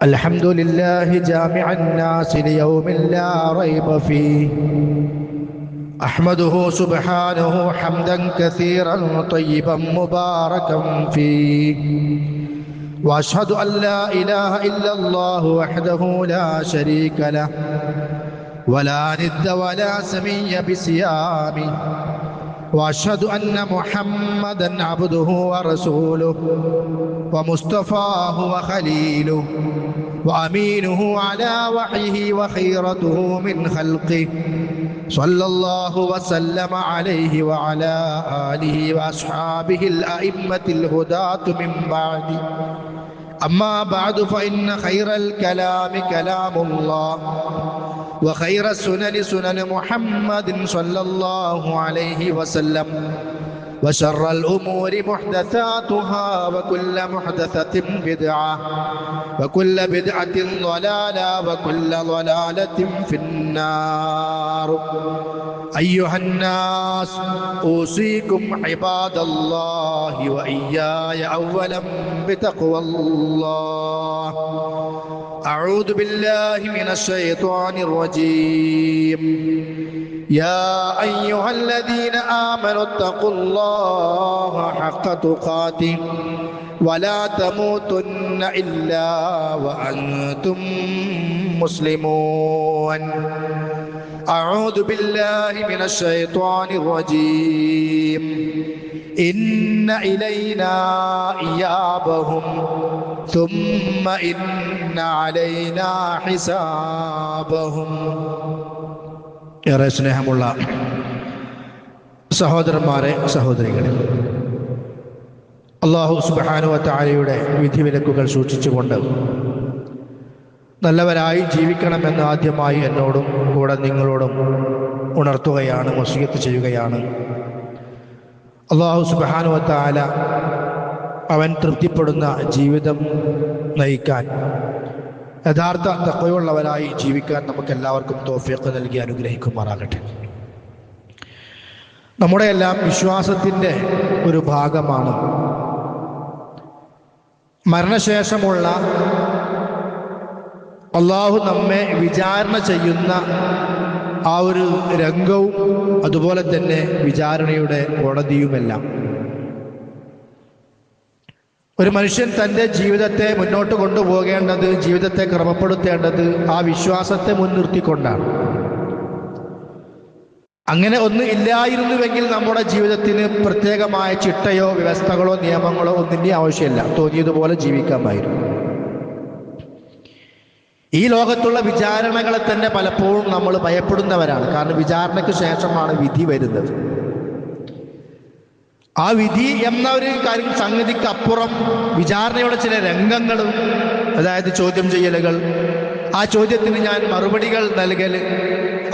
الحمد لله جامع الناس ليوم لا ريب فيه أحمده سبحانه حمدا كثيرا طيبا مباركا فيه وأشهد أن لا إله إلا الله وحده لا شريك له ولا ند ولا سمي بصيامه وأشهد أن محمدا عبده ورسوله ومصطفاه وخليله وأمينه على وحيه وخيرته من خلقه صلى الله وسلم عليه وعلى آله وأصحابه الأئمة الهداة من بعد. أما بعد فإن خير الكلام كلام الله وخير السنن سنن محمد صلى الله عليه وسلم وشر الأمور محدثاتها وكل محدثة بدعة وكل بدعة ضلالة وكل ضلالة في النار. أيها الناس أوصيكم عباد الله وإياي أولا بتقوى الله. أعوذ بالله من الشيطان الرجيم. يا أيها الذين آمنوا اتقوا الله حق تقاته ولا تموتن إلا وأنتم مسلمون. أعوذ بالله من الشيطان الرجيم. إن إلينا إيابهم ثم إن علينا حسابهم. ഏറെ സ്നേഹമുള്ള സഹോദരന്മാരെ, സഹോദരികളെ, അല്ലാഹു സുബ്ഹാനഹു വ തആലയുടെ വിധിവിലക്കുകൾ സൂക്ഷിച്ചുകൊണ്ട് നല്ലവരായി ജീവിക്കണമെന്ന് ആദ്യമായി എന്നോടും കൂടെ നിങ്ങളോടും ഉണർത്തുകയാണ്, വസിയത്ത് ചെയ്യുകയാണ്. അല്ലാഹു സുബ്ഹാനഹു വ തആല അവൻ തൃപ്തിപ്പെടുന്ന ജീവിതം നയിക്കാൻ, യഥാർത്ഥ തഖ്വയുള്ളവരായി ജീവിക്കാൻ നമുക്ക് എല്ലാവർക്കും തൗഫീഖ് നൽകി അനുഗ്രഹിക്കുമാറാകട്ടെ. നമ്മുടെ എല്ലാം വിശ്വാസത്തിൻ്റെ ഒരു ഭാഗമാണ് മരണശേഷമുള്ള അള്ളാഹു നമ്മെ വിചാരണ ചെയ്യുന്ന ആ ഒരു രംഗവും അതുപോലെ തന്നെ വിചാരണയുടെ കോടതിയുമെല്ലാം. ഒരു മനുഷ്യൻ തൻ്റെ ജീവിതത്തെ മുന്നോട്ട് കൊണ്ടുപോകേണ്ടത്, ജീവിതത്തെ ക്രമപ്പെടുത്തേണ്ടത് ആ വിശ്വാസത്തെ മുൻനിർത്തിക്കൊണ്ടാണ്. അങ്ങനെ ഒന്ന് ഇല്ലായിരുന്നുവെങ്കിൽ നമ്മുടെ ജീവിതത്തിന് പ്രത്യേകമായ ചിട്ടയോ വ്യവസ്ഥകളോ നിയമങ്ങളോ ഒന്നിൻ്റെ ആവശ്യമില്ല, തോന്നിയതുപോലെ ജീവിക്കാമായിരുന്നു. ഈ ലോകത്തുള്ള വിചാരണകളെ തന്നെ പലപ്പോഴും നമ്മൾ ഭയപ്പെടുന്നവരാണ്. കാരണം വിചാരണയ്ക്ക് ശേഷമാണ് വിധി വരുന്നത്. ആ വിധി എന്ന ഒരു കാര്യം സംഗതിക്ക് അപ്പുറം വിചാരണയുടെ ചില രംഗങ്ങളും, അതായത് ചോദ്യം ചെയ്യലുകൾ, ആ ചോദ്യത്തിന് ഞാൻ മറുപടികൾ നൽകൽ,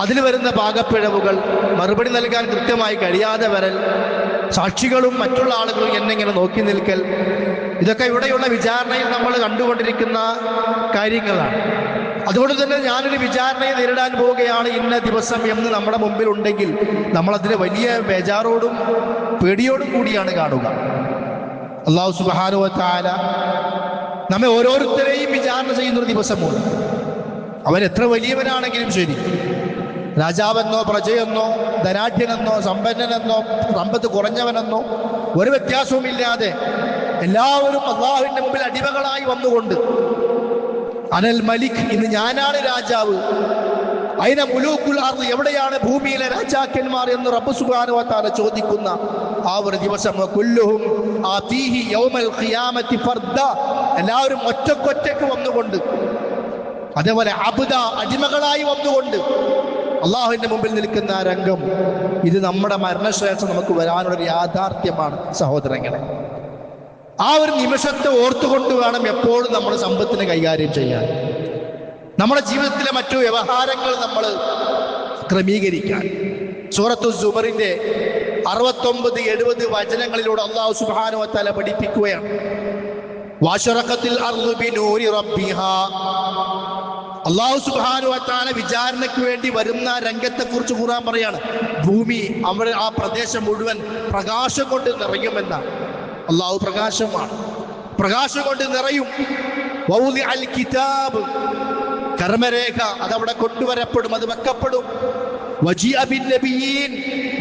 അതിൽ വരുന്ന പാകപ്പിഴവുകൾ, മറുപടി നൽകാൻ കൃത്യമായി കഴിയാതെ വരൽ, സാക്ഷികളും മറ്റുള്ള ആളുകളും എന്നിങ്ങനെ നോക്കി നിൽക്കൽ, ഇതൊക്കെ ഇവിടെയുള്ള വിചാരണയിൽ നമ്മൾ കണ്ടുകൊണ്ടിരിക്കുന്ന കാര്യങ്ങളാണ്. അതുകൊണ്ട് തന്നെ ഞാനൊരു വിചാരണയെ നേരിടാൻ പോവുകയാണ് ഇന്ന ദിവസം എന്ന് നമ്മുടെ മുമ്പിൽ ഉണ്ടെങ്കിൽ നമ്മളതിനെ വലിയ ബേജാറോടും പേടിയോടും കൂടിയാണ് കാണുക. അല്ലാഹു സുബ്ഹാനഹു വ തആല നമ്മെ ഓരോരുത്തരെയും വിചാരണ ചെയ്യുന്നൊരു ദിവസമുണ്ട്. അവൻ എത്ര വലിയവനാണെങ്കിലും ശരി, രാജാവെന്നോ പ്രജയെന്നോ ധനാഢ്യനെന്നോ സമ്പന്നനെന്നോ സമ്പത്ത് കുറഞ്ഞവനെന്നോ ഒരു വ്യത്യാസവുമില്ലാതെ എല്ലാവരും അല്ലാഹുവിന്റെ മുമ്പിൽ അടിമകളായി വന്നുകൊണ്ട് അനൽ മലിക്, ഇന്ന് ഞാനാണ് രാജാവ്, അയിന മുലൂക്കുൽ അർദ്, എവിടെയാണ് ഭൂമിയിലെ രാജാക്കന്മാർ എന്ന് റബ്ബ് സുബ്ഹാനഹു വ തആല ചോദിക്കുന്ന ആ ഒരു ദിവസം, കുല്ലുഹും ആതീഹി യൗമൽ ഖിയാമത്തി ഫർദ, എല്ലാവരും ഒറ്റക്കൊറ്റക്ക് വന്നുകൊണ്ട്, അതേപോലെ അബ്ദ, അടിമകളായി വന്നുകൊണ്ട് അള്ളാഹുവിന്റെ മുമ്പിൽ നിൽക്കുന്ന ആ രംഗം, ഇത് നമ്മുടെ മരണശേഷം നമുക്ക് വരാനുള്ള യാഥാർത്ഥ്യമാണ് സഹോദരങ്ങളെ. ആ ഒരു നിമിഷത്തെ ഓർത്തുകൊണ്ട് വേണം എപ്പോഴും നമ്മുടെ സമ്പത്തിനെ കൈകാര്യം ചെയ്യാൻ, നമ്മുടെ ജീവിതത്തിലെ മറ്റു വ്യവഹാരങ്ങൾ നമ്മൾ ക്രമീകരിക്കാൻ. സൂറത്തു സുമറിന്റെ 69-70 വചനങ്ങളിലൂടെ അല്ലാഹു സുബ്ഹാനഹു വ തആല പഠിപ്പിക്കുകയാണ്. വശറഖത്തിൽ അർദു ബിനൂരി റബ്ബിഹാ, അല്ലാഹു സുബ്ഹാനഹു വ തആല വിചാരണയ്ക്ക് വേണ്ടി വരുന്ന രംഗത്തെക്കുറിച്ച് ഖുർആൻ പറയാണ്, ഭൂമി, അവിടെ ആ പ്രദേശം മുഴുവൻ പ്രകാശം കൊണ്ട് നിറയുമെന്ന. അല്ലാഹു പ്രകാശമാണ്, പ്രകാശം കൊണ്ട് നിറയും. വൗദിഅൽ കിതാബ്, കർമ്മരേഖ അതവിടെ കൊണ്ടുവരപ്പെടും, അത് വെക്കപ്പെടും. വജിഅ ബിന്നബിയീൻ,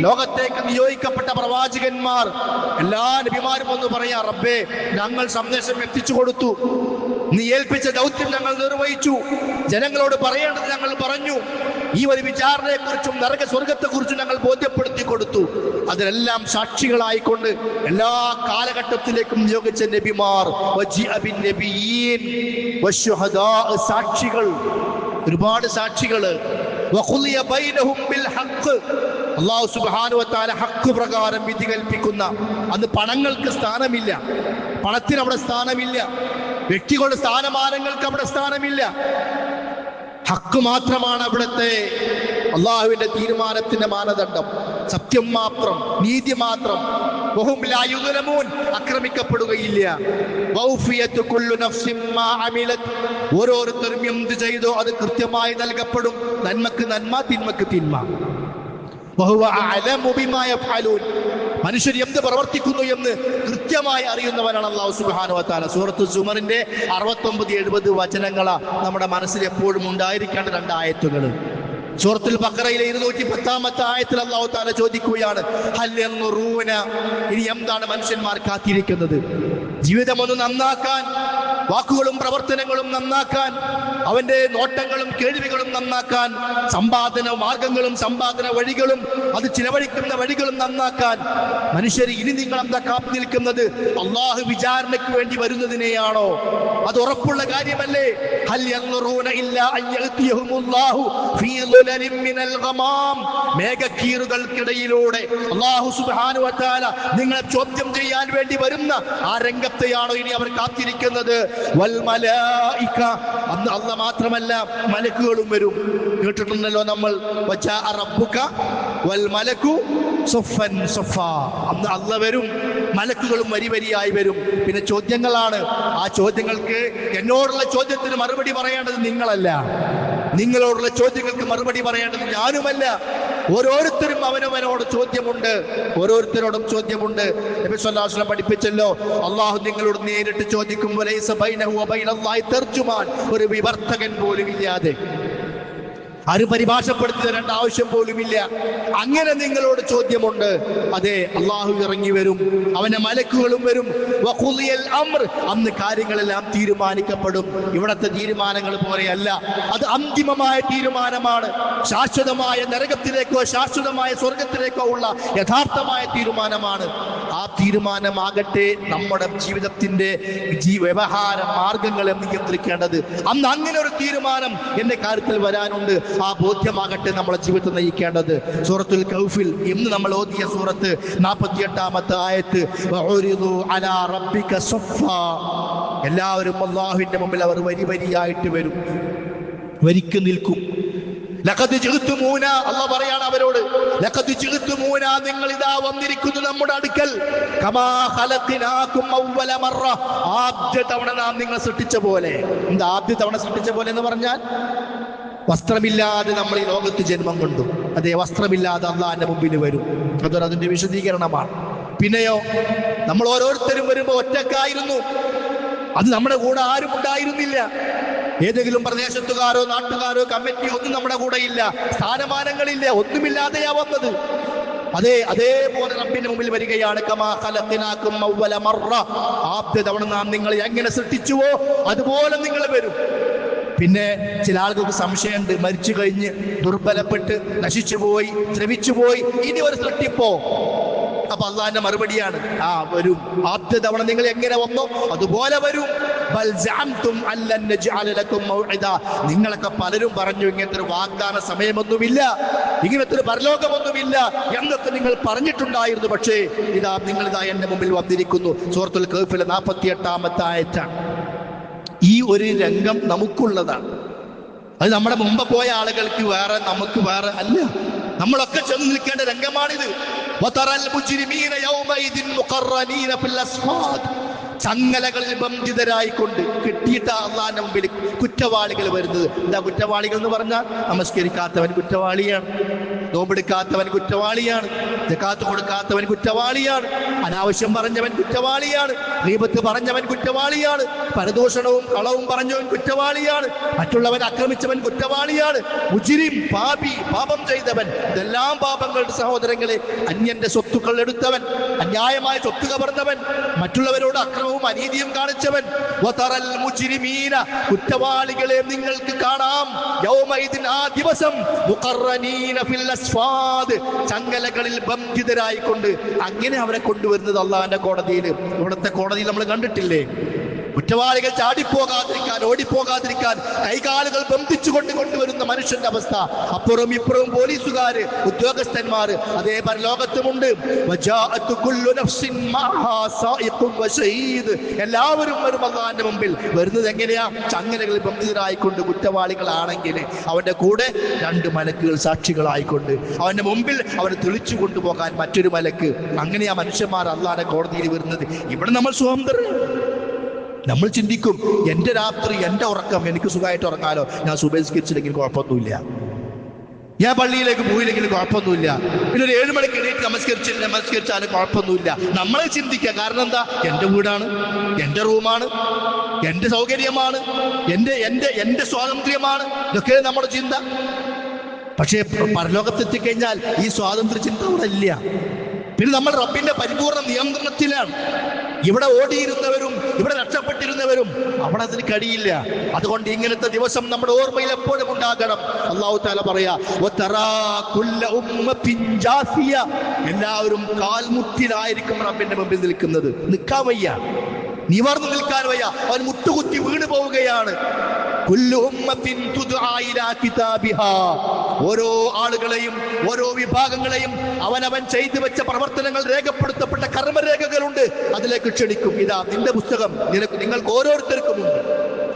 ലോകത്തേക്ക് നിയോഗിക്കപ്പെട്ട പ്രവാചകന്മാർ, എല്ലാ നബിമാരും ഒന്ന് പറയാ, റബ്ബേ ഞങ്ങൾ സന്ദേശം എത്തിച്ചു കൊടുത്തു, നീ ഏൽപ്പിച്ച ദൗത്യം ഞങ്ങൾ നിർവഹിച്ചു, ജനങ്ങളോട് പറയേണ്ടത് ഞങ്ങൾ പറഞ്ഞു, ഈ ഒരു വിചാരണയെക്കുറിച്ചും നരക സ്വർഗത്തെക്കുറിച്ചും ഞങ്ങൾ ബോധ്യപ്പെടുത്തി കൊടുത്തു. അതിനെല്ലാം സാക്ഷികളായിക്കൊണ്ട് എല്ലാ കാലഘട്ടത്തിലേക്കും നിയോഗിച്ച നബിമാർ, വജിഅ ബിന്നബിയീൻ വശുഹദാ, സാക്ഷികൾ, ഒരുപാട് സാക്ഷികള്. വഖുളിയ ബൈനഹും ബിൽ ഹഖ്, അല്ലാഹു സുബ്ഹാനഹു വ തആല ഹഖ് പ്രകാരം വിധി കൽപ്പിക്കുന്ന. അന്ന് പണങ്ങൾക്ക് സ്ഥാനമില്ല, പണത്തിന് അവിടെ സ്ഥാനമില്ല, വ്യക്തികളുടെ സ്ഥാനമാനങ്ങൾക്ക് അവിടെ സ്ഥാനമില്ല. ഹക്ക് മാത്രമാണ് അവിടുത്തെ അള്ളാഹുവിന്റെ തീരുമാനത്തിന്റെ മാനദണ്ഡം. സത്യം മാത്രം, നീതി മാത്രം. വഹും ലാ യുദ്ലമൂൻ, ആക്രമിക്കപ്പെടുകയില്ല. വൗഫിയത്തു കുല്ലു നഫ്സിൻ മാ അമിലത്, ഓരോരുത്തരും എന്ത് ചെയ്തോ അത് കൃത്യമായി നൽകപ്പെടും. നന്മക്ക് നന്മ, തിന്മക്ക് തിന്മ. വഹുവ അഅലമു ബിമാ യഫ്അലൂൻ, മനുഷ്യർ എന്ത് പ്രവർത്തിക്കുന്നു എന്ന് കൃത്യമായി അറിയുന്നവനാണ് അല്ലാഹു സുബ്ഹാനഹു വ തആല. സൂറത്ത് സുമറിന്റെ 69-70 വചനങ്ങളാ നമ്മുടെ മനസ്സിൽ എപ്പോഴും ഉണ്ടായിരിക്കേണ്ട 2 ആയത്തുകൾ. സൂറത്തുൽ ബഖറയിലെ 210-ാമത്തെ ആയത്തിൽ അല്ലാഹു തആല ചോദിക്കുകയാണ്, ഹൽ യൻറുന, ഇനി എന്താണ് മനുഷ്യന്മാർ കാത്തിരിക്കുന്നത്? ജീവിതം ഒന്ന് നന്നാക്കാൻ, വാക്കുകളും പ്രവർത്തനങ്ങളും നന്നാക്കാൻ, അവന്റെ നോട്ടങ്ങളും കേൾവികളും നന്നാക്കാൻ, സമ്പാദന മാർഗങ്ങളും സമ്പാദന വഴികളും അത് ചിലവഴിക്കുന്ന വഴികളും നന്നാക്കാൻ മനുഷ്യർ ഇനി നിങ്ങൾ എന്താ കാത്തു നിൽക്കുന്നത്? അള്ളാഹു വിചാരണയ്ക്ക് വേണ്ടി വരുന്നതിനെയാണോ? അത് ഉറപ്പുള്ള കാര്യമല്ലേ? ഹൽ യൻറുന ഇല്ലാ അൻ യഅതിയഹുമുല്ലാഹു ഫീ ളുലലിൻ മിനൽ ഗമാം, മേഘക്കീറുകൾക്കിടയിലൂടെ അല്ലാഹു സുബ്ഹാനഹു വ തആല നിങ്ങളെ ചോദ്യം ചെയ്യാൻ വേണ്ടി വരുന്ന ആ രംഗത്തെയാണോ ഇനി അവർ കാത്തിരിക്കുന്നത്? വൽ മലായിക, അന്ന് അല്ലാഹ് മാത്രമല്ല മലക്കുകളും വരും. കേട്ടിട്ടുണ്ടല്ലോ നമ്മൾ, വജാഅ റബ്ബുക വൽ മലക്കു സഫൻ സഫാ, അന്ന് അല്ലാഹ് വരും, മലക്കുകളും വരി വരിയായി വരും. പിന്നെ ചോദ്യങ്ങളാണ്. ആ ചോദ്യങ്ങൾക്ക്, എന്നോടുള്ള ചോദ്യത്തിന് മറുപടി പറയേണ്ടത് നിങ്ങളല്ല, നിങ്ങളോടുള്ള ചോദ്യങ്ങൾക്ക് മറുപടി പറയേണ്ടത് ഞാനുമല്ല. ഓരോരുത്തരും അവനവനോട് ചോദ്യമുണ്ട്, ഓരോരുത്തരോടും ചോദ്യമുണ്ട്. നബി സല്ലല്ലാഹു അലൈഹി വസല്ലം പഠിപ്പിച്ചല്ലോ, അള്ളാഹു നിങ്ങളോട് നേരിട്ട് ചോദിക്കും, വലൈസ ബൈനഹു വ ബൈനല്ലാഹി തർജുമാൻ, ഒരു വിവർത്തകൻ പോലും ഇല്ലാതെ, ആരും പരിഭാഷപ്പെടുത്തി തരേണ്ട ആവശ്യം പോലുമില്ല. അങ്ങനെ നിങ്ങളോട് ചോദ്യമുണ്ട്. അതെ, അള്ളാഹു ഇറങ്ങി വരും, അവന്റെ മലക്കുകളും വരും. വഖുളിയൽ അംർ, അന്ന് കാര്യങ്ങളെല്ലാം തീരുമാനിക്കപ്പെടും. ഇവിടത്തെ തീരുമാനങ്ങൾ പോലെയല്ല, അത് അന്തിമമായ തീരുമാനമാണ്. ശാശ്വതമായ നരകത്തിലേക്കോ ശാശ്വതമായ സ്വർഗത്തിലേക്കോ ഉള്ള യഥാർത്ഥമായ തീരുമാനമാണ്. ആ തീരുമാനമാകട്ടെ നമ്മുടെ ജീവിതത്തിന്റെ വ്യവഹാര മാർഗങ്ങളെ നിയന്ത്രിക്കേണ്ടത്. അന്ന് അങ്ങനെ ഒരു തീരുമാനം എന്റെ കാര്യത്തിൽ വരാനുണ്ട്. ആ ബോധ്യമാകട്ടെ നമ്മളെ ജീവിതത്തെ നയിക്കേണ്ടത്. സൂറത്തുൽ കൗഫിൽ ഇന്ന് നമ്മൾ ഓതിയ സൂറത്ത് 48-ാമത്തെ ആയത്ത്, വഉരിദു അലാ റബ്ബിക സഫാ, എല്ലാവരും അല്ലാഹുവിന്റെ മുമ്പിൽ അവർ വരി വരിയായിട്ട് വരും, വരിക്ക് നിൽക്കും. ലഖദ് ജിഅ്തുമൂന, അല്ലാഹു പറയാണ് അവരോട്, ലഖദ് ജിഅ്തുമൂന, നിങ്ങൾ ഇതാ വന്നിരിക്കുന്നു നമ്മുടെ അടുക്കൽ, കമാ ഖലഖനാകും അവ്വല മറ, ആദ്യ തവണ നാം നിങ്ങളെ സൃഷ്ടിച്ച പോലെ. എന്താ ആദ്യ തവണ സൃഷ്ടിച്ച പോലെ എന്ന് പറഞ്ഞാൽ? വസ്ത്രമില്ലാതെ നമ്മൾ ഈ ലോകത്ത് ജന്മം കൊണ്ടു. അതെ, വസ്ത്രമില്ലാതെ അള്ളാഹിന്റെ മുമ്പിൽ വരും. അതൊരു അതിന്റെ വിശദീകരണമാണ്. പിന്നെയോ, നമ്മൾ ഓരോരുത്തരും വരുമ്പോൾ ഒറ്റക്കായിരുന്നു. അത് നമ്മുടെ കൂടെ ആരും ഉണ്ടായിരുന്നില്ല. ഏതെങ്കിലും പ്രദേശത്തുകാരോ നാട്ടുകാരോ കമ്മിറ്റിയോ ഒന്നും നമ്മുടെ കൂടെ ഇല്ല, സ്ഥാനമാനങ്ങളില്ല, ഒന്നുമില്ലാതെയാ വന്നത്. അതേപോലെ റബ്ബിന്റെ മുമ്പിൽ വരികയാണ്, കമാ ഖലഖനാകും അവ്വല മറ, ആദ്യ തവണ നാം നിങ്ങളെ എങ്ങനെ സൃഷ്ടിച്ചുവോ അതുപോലെ നിങ്ങൾ വരും. പിന്നെ ചില ആളുകൾക്ക് സംശയമുണ്ട്, മരിച്ചു കഴിഞ്ഞ് ദുർബലപ്പെട്ട് നശിച്ചു പോയി, ശ്രമിച്ചു പോയി, ഇനി ഒരു സൃഷ്ടിപ്പോ? അപ്പൊ അള്ളാഹിന്റെ മറുപടിയാണ്, വരും. ആദ്യ തവണ നിങ്ങൾ എങ്ങനെ വന്നോ അതുപോലെ വരും. ബൽ സഅംതും അല്ലൻ നജ്അല ലക്കും മൗഇദ, നിങ്ങളൊക്കെ പലരും പറഞ്ഞു ഇങ്ങനത്തെ ഒരു വാഗ്ദാന സമയമൊന്നുമില്ല, ഇങ്ങനത്തെ ഒരു പരലോകമൊന്നുമില്ല എന്നൊക്കെ നിങ്ങൾ പറഞ്ഞിട്ടുണ്ടായിരുന്നു. പക്ഷേ നിങ്ങൾ എന്റെ മുമ്പിൽ വന്നിരിക്കുന്നു. സൂറത്തുൽ കഹ്ഫിലെ 48-ാമത്തെ ആയത്താണ്. ഈ ഒരു രംഗം നമുക്കുള്ളതാണ്. അത് നമ്മുടെ മുമ്പ് പോയ ആളുകൾക്ക് വേറെ, നമുക്ക് വേറെ അല്ല. നമ്മളൊക്കെ ചെന്ന് നിൽക്കേണ്ട രംഗമാണിത്. ചങ്ങലകളിൽ ബന്ധിതരായിക്കൊണ്ട് കിട്ടിയിട്ട് അള്ളാന്റെ മുമ്പിൽ കുറ്റവാളികൾ വരുന്നത്. എന്താ കുറ്റവാളികൾ എന്ന് പറഞ്ഞാൽ? നമസ്കരിക്കാത്തവൻ കുറ്റവാളിയാണ്, നോമ്പെടുക്കാത്തവൻ കുറ്റവാളിയാണ്, സകാത്ത് കൊടുക്കാത്തവൻ കുറ്റവാളിയാണ്, അനാവശ്യം പറഞ്ഞവൻ കുറ്റവാളിയാണ്, ഗീബത്ത് പറഞ്ഞവൻ കുറ്റവാളിയാണ്, പരദൂഷണവും കളവും പറഞ്ഞവൻ കുറ്റവാളിയാണ്, മറ്റുള്ളവൻ ആക്രമിച്ചവൻ കുറ്റവാളിയാണ്, മുജ്രിം പാപി പാപം ചെയ്തവൻ. ഇതെല്ലാം പാപങ്ങളുടെ സഹോദരങ്ങളെ. അന്യന്റെ സ്വത്തുക്കൾ എടുത്തവൻ, അന്യായമായ സ്വത്ത് കവർന്നവൻ, മറ്റുള്ളവരോട് അക്രമവും അനീതിയും കാണിച്ചവൻ. വതറൽ മുജ്രിമീന, കുറ്റവാളികളെ നിങ്ങൾക്ക് കാണാം. യൗമൈദിൻ, ആ ദിവസം, മുഖറനീന ഫിൽ അസ്ഫാദ്, ചങ്ങലകളിൽ ബന്ധിതരായിക്കൊണ്ട്. അങ്ങനെ അവരെ കൊണ്ടുവരുന്നത് അള്ളാഹുവിന്റെ കോടതിയിൽ. ഇവിടുത്തെ കോടതിയിൽ നമ്മൾ കണ്ടിട്ടില്ലേ? കുറ്റവാളികൾ ചാടിപ്പോകാതിരിക്കാൻ, ഓടിപ്പോകാതിരിക്കാൻ കൈകാലുകൾ ബന്ധിച്ചുകൊണ്ട് കൊണ്ടുവരുന്ന മനുഷ്യന്റെ അവസ്ഥ. അപ്പുറം ഇപ്പുറവും പോലീസുകാര്, ഉദ്യോഗസ്ഥന്മാര്. അതേ പരലോകത്തുമുണ്ട്. എല്ലാവരും വരും അല്ലാഹുവിന്റെ മുമ്പിൽ. വരുന്നത് എങ്ങനെയാ? ചങ്ങലകളിൽ ബന്ധിതരായിക്കൊണ്ട്. കുറ്റവാളികളാണെങ്കിൽ അവന്റെ കൂടെ 2 മലക്കുകൾ സാക്ഷികളായിക്കൊണ്ട്, അവന്റെ മുമ്പിൽ അവനെ തെളിച്ചു കൊണ്ടുപോകാൻ മറ്റൊരു മലക്ക്. അങ്ങനെയാ മനുഷ്യന്മാർ അല്ലാഹുവിന്റെ കോടതിയിൽ വരുന്നത്. ഇവിടെ നമ്മൾ സ്വതന്ത്രർ. നമ്മൾ ചിന്തിക്കും, എൻ്റെ രാത്രി, എൻ്റെ ഉറക്കം, എനിക്ക് സുഖമായിട്ട് ഉറങ്ങാലോ, ഞാൻ സുബഹിസ്കരിച്ചില്ലെങ്കിൽ കുഴപ്പമൊന്നുമില്ല, ഞാൻ പള്ളിയിലേക്ക് പോയില്ലെങ്കിൽ കുഴപ്പമൊന്നുമില്ല, പിന്നെ ഒരു 7 മണിക്ക് എണീറ്റ് നമസ്കരിച്ചാലും കുഴപ്പമൊന്നുമില്ല. നമ്മളെ ചിന്തിക്കുക. കാരണം എന്താ? എൻ്റെ വീടാണ്, എൻ്റെ റൂമാണ്, എൻ്റെ സൗകര്യമാണ്, എൻ്റെ സ്വാതന്ത്ര്യമാണ്. ഇതൊക്കെ നമ്മുടെ ചിന്ത. പക്ഷേ പരലോകത്തെത്തിക്കഴിഞ്ഞാൽ ഈ സ്വാതന്ത്ര്യ ചിന്ത അവിടെ ഇല്ല. പിന്നെ നമ്മൾ റബ്ബിന്റെ പരിപൂർണ നിയന്ത്രണത്തിലാണ്. ഇവിടെ ഓടിയിരുന്നവരും ഇവിടെ രക്ഷപ്പെട്ടിരുന്നവരും അവിടെ അതിന് കഴിയില്ല. അതുകൊണ്ട് ഇങ്ങനത്തെ ദിവസം നമ്മുടെ ഓർമ്മയിൽ എപ്പോഴും ഉണ്ടാകണം. അല്ലാഹു തആല പറയാ, എല്ലാവരും കാൽമുട്ടിലായിരിക്കും റബ്ബിന്റെ മുമ്പിൽ നിൽക്കുന്നത്. നിൽക്കാൻ വയ്യ, നിവർന്നു നിൽക്കാൻ വയ്യ, അവൻ മുട്ടുകുത്തി വീണ് പോവുകയാണ്. ഓരോ ആളുകളെയും, ഓരോ വിഭാഗങ്ങളെയും അവനവൻ ചെയ്തു വെച്ച പ്രവർത്തനങ്ങൾ രേഖപ്പെടുത്തപ്പെട്ട കർമ്മരേഖകളുണ്ട്, അതിലേക്ക് ക്ഷണിക്കും. ഇതാ നിന്റെ പുസ്തകം, നിങ്ങൾക്ക് ഓരോരുത്തർക്കുമുണ്ട്,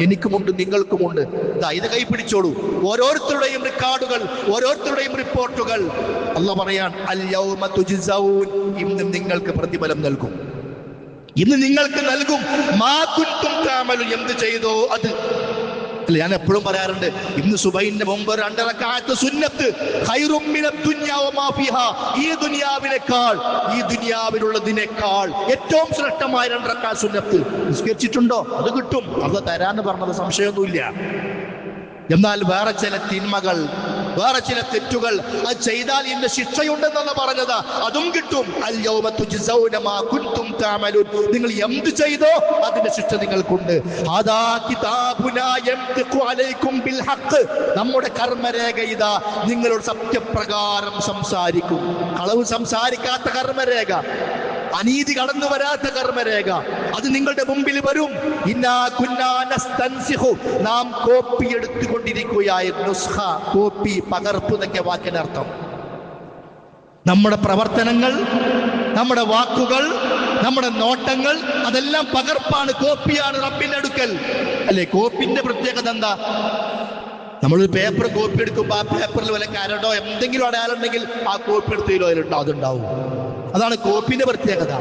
എനിക്കുമുണ്ട്, നിങ്ങൾക്കുമുണ്ട്. ഇതാ ഇത് കൈപിടിച്ചോളൂ. ഓരോരുത്തരുടെയും റെക്കോർഡുകൾ, ഓരോരുത്തരുടെയും റിപ്പോർട്ടുകൾ. അല്ലാഹു പറയാൻ, അൽ യൗമ തുജ്സൗൻ, ഇന്ന് നിങ്ങൾക്ക് പ്രതിഫലം നൽകും, ഇന്ന് നിങ്ങൾക്ക് നൽകും. മാ കുൻതും തഅമലു, എന്ത് ചെയ്തോ അത്. അല്ല, ഞാൻ എപ്പോഴും പറയാറുണ്ട്, ഇന്ന് സുബഹിന്റെ മുമ്പ് 2 റക്അത്ത് സുന്നത്ത് ഖൈറും മിനദ് ദുനിയാ വമാ ഫീഹാ, ഈ ദുനിയാവിനേക്കാൾ, ഈ ദുനിയാവിലുള്ളതിനേക്കാൾ ഏറ്റവും ശ്രേഷ്ഠമായ 2 റക്അത്ത് സുന്നത്ത് നിസ്കരിച്ചിട്ടുണ്ടോ? അത് കിട്ടും, അത് തരാന്ന് പറഞ്ഞത് സംശയമൊന്നുമില്ല. എന്നാൽ വേറെ ചില തിന്മകൾ, വേറെ ചില തെറ്റുകൾ അത് ചെയ്താൽ ഇന്ന് ശിക്ഷയുണ്ടെന്നല്ല പറഞ്ഞത്, അതും കിട്ടും. അൽ യൗമ തുജ്സൗന മാ കുൻതും തഅമലൂൻ, നിങ്ങൾ എന്ത് ചെയ്തോ അതിന്റെ ശിക്ഷ നിങ്ങൾക്കുണ്ട്. ഹാദാ കിതാബുനാ യംതിഖു അലൈക്കും ബിൽ ഹഖ്, നമ്മുടെ കർമ്മരേഖ ഇതാ നിങ്ങളോട് സത്യപ്രകാരം സംസാരിക്കും. കളവ് സംസാരിക്കാത്ത കർമ്മരേഖ, അനീതി കടന്നു വരാത്ത കർമ്മരേഖ, അത് നിങ്ങളുടെ മുമ്പിൽ വരും. ഇന്നാ കുന്നാ നസ്തൻസിഹു, നാം കോപ്പി എടുത്തുകൊണ്ടിരിക്കുകയായിരുന്നു. കോപ്പി, പകർപ്പ് എന്നൊക്കെ വാക്കിനർത്ഥം. നമ്മുടെ പ്രവർത്തനങ്ങൾ, നമ്മുടെ വാക്കുകൾ, നമ്മുടെ നോട്ടങ്ങൾ, അതെല്ലാം പകർപ്പാണ്, കോപ്പിയാണ് റബ്ബിന്റെ അടുക്കൽ. അല്ലെ, കോപ്പിന്റെ പ്രത്യേകത എന്താ? നമ്മളൊരു പേപ്പർ കോപ്പി എടുക്കുമ്പോൾ ആ പേപ്പറിൽ വല്ല കരടോ എന്തെങ്കിലും അടയാളുണ്ടെങ്കിൽ ആ കോപ്പി എടുത്തതിലോ അതിലുണ്ടോ, അതുണ്ടാവും. അതാണ് കോപ്പിന്റെ പ്രത്യേകത.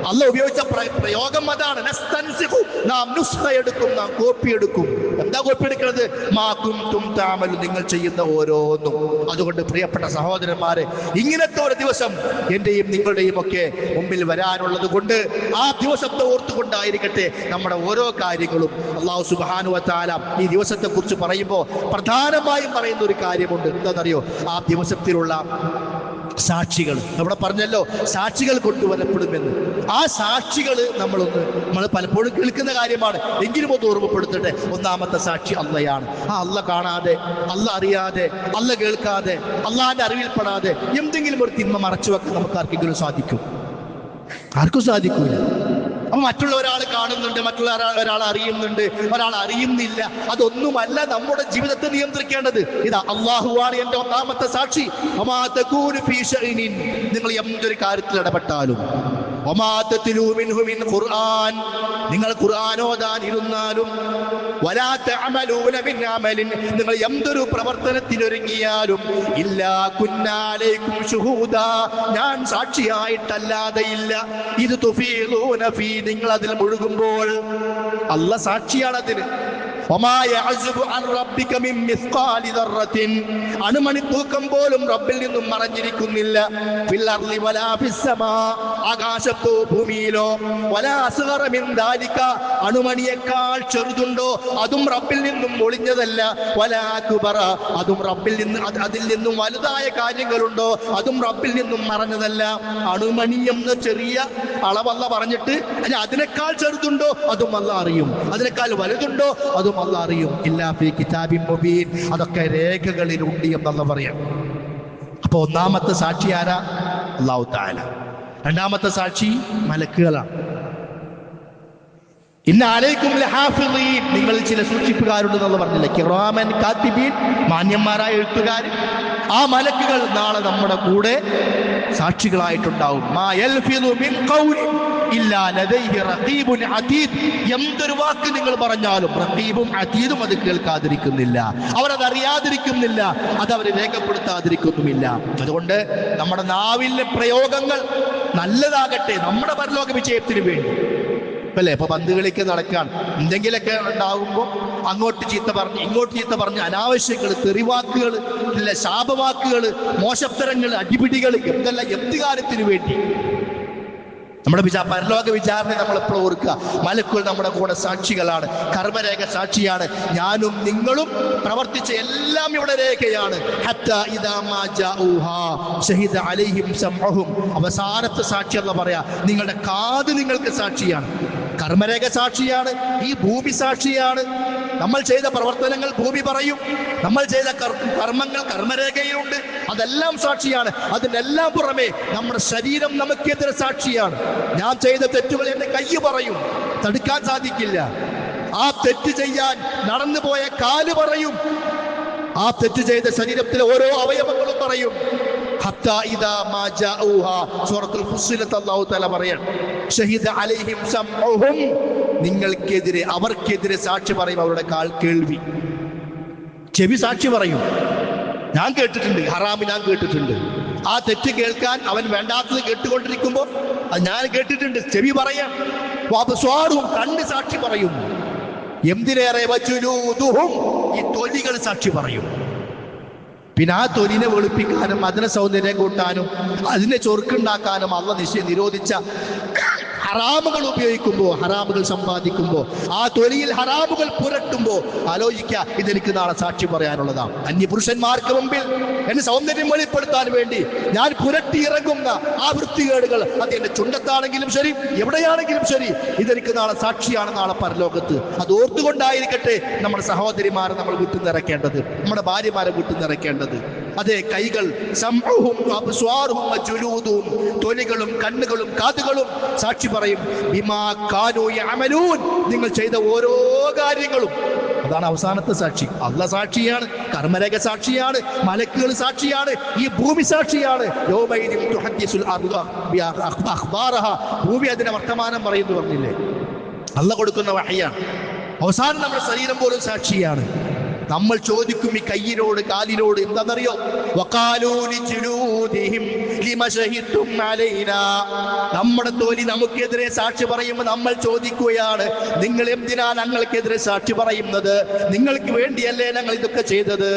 അല്ലാഹു ഉപയോഗിച്ച പ്രയോഗം അതാണ്. നസ്തൻസിഖു, നാം നുസ്ഖ എടുക്കും, നാം കോപ്പി എടുക്കും. എന്താ കോപ്പി എടുക്കുന്നത്? മാ കുൻതും തഅമലു, നിങ്ങൾ ചെയ്യുന്ന ഓരോന്നും. അതുകൊണ്ട് പ്രിയപ്പെട്ട സഹോദരന്മാരെ, ഇങ്ങനത്തെ ഒരു ദിവസം എന്റെയും നിങ്ങളുടെയും ഒക്കെ മുമ്പിൽ വരാനുള്ളത് കൊണ്ട് ആ ദിവസത്തെ ഓർത്തുകൊണ്ടായിരിക്കട്ടെ നമ്മുടെ ഓരോ കാര്യങ്ങളും. അല്ലാഹു സുബ്ഹാനഹു വ തആല ഈ ദിവസത്തെ കുറിച്ച് പറയുമ്പോൾ പ്രധാനമായും പറയുന്ന ഒരു കാര്യമുണ്ട്. എന്താണെന്നറിയോ? ആ ദിവസത്തിലുള്ള സാക്ഷികൾ. അവിടെ പറഞ്ഞല്ലോ സാക്ഷികൾ കൊണ്ടുവരപ്പെടുമെന്ന്. ആ സാക്ഷികൾ നമ്മൾ പലപ്പോഴും കേൾക്കുന്ന കാര്യമാണ്, എങ്കിലും ഒന്ന് ഓർമ്മപ്പെടുത്തട്ടെ. ഒന്നാമത്തെ സാക്ഷി അള്ളയാണ്. ആ അള്ള കാണാതെ, അള്ള അറിയാതെ, അള്ള കേൾക്കാതെ, അള്ളാന്റെ അറിവിൽപ്പെടാതെ എന്തെങ്കിലും ഒരു തിന്മ മറച്ചു വെക്കാൻ നമുക്ക് ആർക്കെങ്കിലും സാധിക്കും? ആർക്കും സാധിക്കൂല. അപ്പൊ മറ്റുള്ള ഒരാൾ കാണുന്നുണ്ട്, മറ്റുള്ള ഒരാൾ അറിയുന്നുണ്ട്, ഒരാൾ അറിയുന്നില്ല, അതൊന്നുമല്ല നമ്മുടെ ജീവിതത്തെ നിയന്ത്രിക്കേണ്ടത്. ഇതാ അള്ളാഹുവാണ് എന്റെ ഒന്നാമത്തെ സാക്ഷി. നിങ്ങൾ എന്തൊരു കാര്യത്തിൽ ഇടപെട്ടാലും, നിങ്ങൾ ഖുർആൻ ഓതാൻ ഇരുന്നാലും വലാ തഅമലൂന മിൻ അമലിൻ, നിങ്ങൾ എന്തൊരു പ്രവർത്തനത്തിനൊരുങ്ങിയാലും ഇല്ലാ കുന്നാ അലൈക്കും ശുഹൂദാ, ഞാൻ സാക്ഷിയായിട്ടല്ലാതെ ഇല്ല. ഇത് തുഫീദൂന ഫീ, നിങ്ങൾ അതിൽ മുഴുകുമ്പോൾ അല്ലാഹ് സാക്ഷിയാണ് അതിന്. അണുമണി തൂക്കം പോലും റബ്ബിൽ നിന്നും മറഞ്ഞിരിക്കുന്നില്ല. ആകാശത്തോ ഭൂമിയിലോ അണുമണിയേക്കാൾ ചെറുതുണ്ടോ അതും റബ്ബിൽ നിന്നും ഒളിഞ്ഞതല്ല. അതും റബ്ബിൽ നിന്ന് അതിൽ നിന്നും വലുതായ കാര്യങ്ങളുണ്ടോ അതും റബ്ബിൽ നിന്നും മറഞ്ഞതല്ല. അണുമണി എന്ന ചെറിയ അളവല്ല പറഞ്ഞിട്ട് അതിനേക്കാൾ ചെറുതുണ്ടോ അതും അല്ലാഹ് അറിയും, അതിനേക്കാൾ വലുതുണ്ടോ അതും അല്ലാഹ് അറിയും. ഇല്ലാ ഫീ കിതാബിൻ മുബീൻ, അതൊക്കെ രേഖകളിൽ ഉണ്ട് എന്നല്ല പറയാം. അപ്പൊ ഒന്നാമത്തെ സാക്ഷി ആരാ? അല്ലാഹു തആല. രണ്ടാമത്തെ സാക്ഷി മലക്കുകളാണ്. ഇന്ന അലൈക്കും ലഹാഫിളീൻ, നിങ്ങൾ ചില സൂക്ഷിപ്പുകാരുണ്ടെന്നുള്ള പറഞ്ഞില്ല. കിറാമൻ കാത്തിബീൻ, മാന്യന്മാരായ എഴുത്തുകാർ. ആ മലക്കുകൾ നാളെ നമ്മുടെ കൂടെ സാക്ഷികളായിട്ടുണ്ടാവും. മാ യൽഫിദു മിൻ ഖൗലി ഇല്ലാ ലദൈഹി റഖീബുൻ അതീദ്, എന്തൊരു വാക്ക് നിങ്ങൾ പറഞ്ഞാലും റഖീബും അതീദും അത് കേൾക്കാതിരിക്കുന്നില്ല, അവരത് അറിയാതിരിക്കുന്നില്ല, അത് അവർ രേഖപ്പെടുത്താതിരിക്കുന്നുമില്ല. അതുകൊണ്ട് നമ്മുടെ നാവിലെ പ്രയോഗങ്ങൾ നല്ലതാകട്ടെ, നമ്മുടെ പരലോക വിജയത്തിന് വേണ്ടി. അല്ലേ? ഇപ്പൊ പന്ത് കളിക്ക് നടക്കാൻ എന്തെങ്കിലുമൊക്കെ ഉണ്ടാകുമ്പോൾ അങ്ങോട്ട് ചീത്ത പറഞ്ഞ് ഇങ്ങോട്ട് ചീത്ത പറഞ്ഞ് അനാവശ്യങ്ങൾ, തെറിവാക്കുകൾ, ഇല്ല ശാപവാക്കുകൾ, മോശത്തരങ്ങൾ, അടിപിടികൾ, എന്തെല്ലാം എന്ത് കാര്യത്തിന് വേണ്ടി. നമ്മുടെ പരലോക വിചാരണ നമ്മൾ എപ്പോഴും ഓർക്കുക. മലക്കുകൾ നമ്മുടെ കൂടെ സാക്ഷികളാണ്, കർമ്മരേഖ സാക്ഷിയാണ്. ഞാനും നിങ്ങളും പ്രവർത്തിച്ച എല്ലാം ഇവിടെ രേഖയാണ്. അവസാനത്തെ സാക്ഷി എന്ന് പറയാ, നിങ്ങളുടെ കാത് നിങ്ങൾക്ക് സാക്ഷിയാണ്, കർമ്മരേഖ സാക്ഷിയാണ്, ഈ ഭൂമി സാക്ഷിയാണ്. നമ്മൾ ചെയ്ത പ്രവർത്തനങ്ങൾ ഭൂമി പറയും, നമ്മൾ ചെയ്ത കർമ്മങ്ങൾ കർമ്മരേഖയിലുണ്ട്, അതെല്ലാം സാക്ഷിയാണ്. അതിനെല്ലാം പുറമെ നമ്മുടെ ശരീരം നമുക്കെതിരെ സാക്ഷിയാണ്. ഞാൻ ചെയ്ത തെറ്റുകൾ എന്റെ കൈ പറയും, തടുക്കാൻ സാധിക്കില്ല. ആ തെറ്റ് ചെയ്യാൻ നടന്നു പോയ കാല് പറയും, ആ തെറ്റ് ചെയ്ത ശരീരത്തിലെ ഓരോ അവയവങ്ങളും പറയും. സൂറത്തുൽ ഫുസ്സിലത്ത് അല്ലാഹു തആല പറയാണ്, ഷഹീദ അലൈഹിം സംഉഹും, നിങ്ങൾക്കെതിരെ അവർക്കെതിരെ സാക്ഷി പറയും അവരുടെ കേൾവി. ചെവി സാക്ഷി പറയും. ഞാൻ കേട്ടിട്ടുണ്ട്, ഹറാമ് ഞാൻ കേട്ടിട്ടുണ്ട്. ആ തെറ്റ് കേൾക്കാൻ അവൻ വേണ്ടാത്തത് കേട്ടുകൊണ്ടിരിക്കുമ്പോൾ അത് ഞാൻ കേട്ടിട്ടുണ്ട്, ചെവി പറയാം. വഅബ്സ്വാറുഹും, കണ്ണ് സാക്ഷി പറയും. എന്തിനേറെ വജുലൂദുഹും, ഈ തൊലികൾ സാക്ഷി പറയും. പിന്നെ ആ തൊലിനെ വെളുപ്പിക്കാനും അതിനെ സൗന്ദര്യം കൂട്ടാനും അതിനെ ചൊറുക്കുണ്ടാക്കാനും അല്ലാഹ് നിരോധിച്ച ഹറാമുകൾ ഉപയോഗിക്കുമ്പോൾ, ഹറാമുകൾ സമ്പാദിക്കുമ്പോൾ, ആ തൊലിയിൽ ഹറാമുകൾ പുരട്ടുമ്പോൾ ആലോചിക്കുക, ഇതെനിക്ക് നാളെ സാക്ഷി പറയാനുള്ളതാണ്. അന്യപുരുഷന്മാർക്ക് മുമ്പിൽ എന്റെ സൗന്ദര്യം വെളിപ്പെടുത്താൻ വേണ്ടി ഞാൻ പുരട്ടി ഇറങ്ങുന്ന ആ വൃത്തികേടുകൾ, അത് എന്റെ ചുണ്ടത്താണെങ്കിലും ശരി, എവിടെയാണെങ്കിലും ശരി, ഇതെനിക്ക് നാളെ സാക്ഷിയാണ് നാളെ പരലോകത്ത്. അത് ഓർത്തുകൊണ്ടായിരിക്കട്ടെ നമ്മുടെ സഹോദരിമാരെ നമ്മൾ വിട്ടു നിറയ്ക്കേണ്ടത്, നമ്മുടെ ഭാര്യമാരെ വിട്ടു നിറയ്ക്കേണ്ടത്. അതെ, കൈകൾ സംഉഹും അബ്സ്വാറുഹും വജുലൂദുഹും, തൊലികളും കണ്ണുകളും കാതുകളും സാക്ഷി പറയും. ബിമാ കാനൂ യഅമലൂൻ, നിങ്ങൾ ചെയ്ത ഓരോ കാര്യങ്ങളും. അതാണ് അവസാനത്തെ സാക്ഷി. അല്ലാഹ് സാക്ഷിയാണ്, കർമ്മരേഖ സാക്ഷിയാണ്, മലക്കുകൾ സാക്ഷിയാണ്, ഈ ഭൂമി സാക്ഷിയാണ്. യൗമൈദിൻ തുഹദ്ദിസുൽ അർദു അഖ്ബാറഹ, ഭൂമി അതിനെ വർത്തമാനം പറയുന്നു പറഞ്ഞില്ലേ? അല്ലാഹ് കൊടുക്കുന്ന വഹയാണ്. അവസാനം നമ്മുടെ ശരീരം പോലും സാക്ഷിയാണ്. നമ്മൾ ചോദിക്കും ഈ കയ്യിനോട് കാലിനോട്, എന്താണെന്നറിയോ? നമ്മുടെ തൊലി നമുക്കെതിരെ സാക്ഷി പറയുമ്പോൾ നമ്മൾ ചോദിക്കുകയാണ്, നിങ്ങൾ എന്തിനാ ഞങ്ങൾക്കെതിരെ സാക്ഷി പറയുന്നത്? നിങ്ങൾക്ക് വേണ്ടിയല്ലേ ഞങ്ങൾ ഇതൊക്കെ ചെയ്തത്?